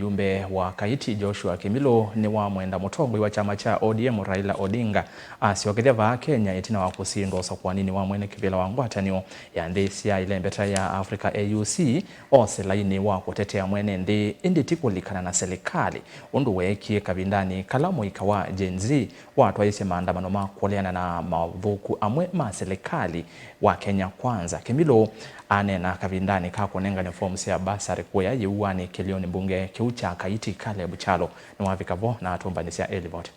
Mjumbe wa Kaiti Joshua Kimilo ni wa mwenda mutongwe wa chama cha ODM Raila Odinga asiokethia va Kenya itina wa kusindwa sokwanini wa mwene kivila wa ngwatanio ya nthisi ya ilembeta ya Africa AUC ose laini wa kutetea mwene ndi indi tikulikana na serikali undu wekie kavindani kalamu ikawa Gen Z watu waise maandamano makuoleana na mavuku amwe ma serikali wa Kenya Kwanza. Kimilo anena kavindani kakunenga ni forms ya basari kuya yuwani kilioni mbunge kiucha Kaiti Caleb Chalo ni wavikavo na atumbanisia Elivot.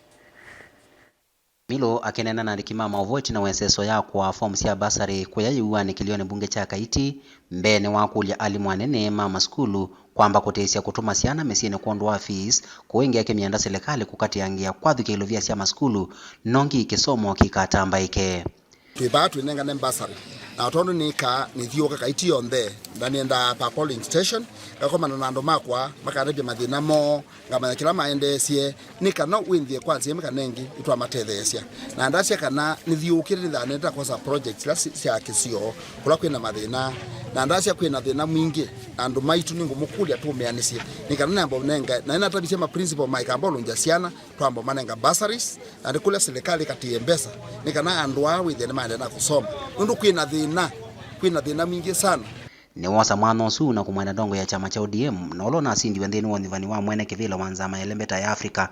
Kimilo akenena na ndikimama ovoti na wenseso ya kwa forms ya basari kuya yuwani kilioni mbunge cha Kaiti mbene wakulya alimu anene mama skulu kwamba kutesia kutuma siana mesine kuondoa fees kuingia kemianda serikali kukati yangia kwathuke ilovia sia maskulu nongi kisomo kikatamba ike. Twibatu inenga nembasari na otondo nika nithioka Kaiti yonthe ndani enda pa polling station kakoma na nando makwa makarebya mathina mo ngamanya kila maendesie nika no windie kwanza yemeka nengi itwa matethesia na ndacia kana nithiukire nithaneta kwa projects la cia kisio kula kwina mathina na ndacia kwina thina mwingi andu maitu ningu mukulia tumeanisie nika nambo nenga na ina tabisia ma principle maikambolo njasiana twambo manenga bursaries na kule serikali katie mbesa nika na andu awe thina maenda kusoma ndu kwina thina mingi sana. Ni wasa mwana su na kumwena dongo ya chama cha ODM na olona asindi wendeni wonivani wa mwene kivila wanzama elembeta ya Afrika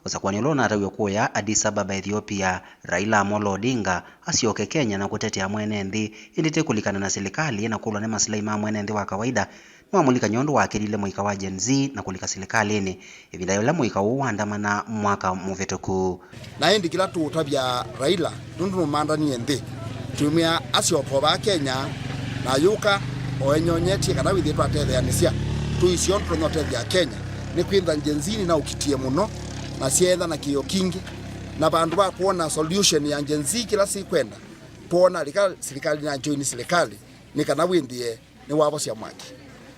usakwani olona atawiyo kuya Addis Ababa Ethiopia Raila Amolo Odinga asioke Kenya na kutetea mwene nthi indite kulikana na serikali na kulwa ne maslahi ma mwene nthi wa kawaida mwamulika nyondo wa akilile mwika wa Gen Z na kulika serikali ni ivinda yola mwika uandamana mwaka muvetuku na indi kila tutabya Raila nundu mandani nthi tumia asiopo ba Kenya na yuka oenyonyetie kana withi twatetheanisia tuicio tronotethia Kenya ni kwitha njenzini na ukitie muno na sietha na kio kingi na bandu ba kuona solution ya njenzi kila sikwenda tuona serikali na join serikali ni kana windie ni wabo cia mwaki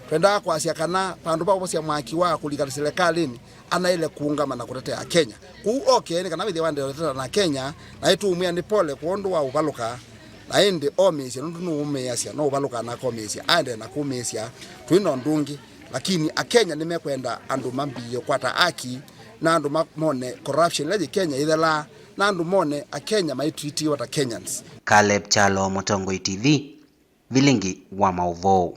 twenda kwa cia kana bandu ba cia mwaki wa kulika serikali ni ana ile kuungama na kutetea Kenya ku okay ni kana withi wandeletera na Kenya na itu umia ni pole kuondu wa ubaluka na ende omesia nundu umeasia no ubaluka na komesia ande na komesia twino ndungi lakini akenya nimekwenda andu mambiyo kwata aki na andu mone corruption leje Kenya ithela na andu mone akenya maitreat wata Kenyans. Caleb Chalo, Motongwe TV, Vilingi wa Mauvoo.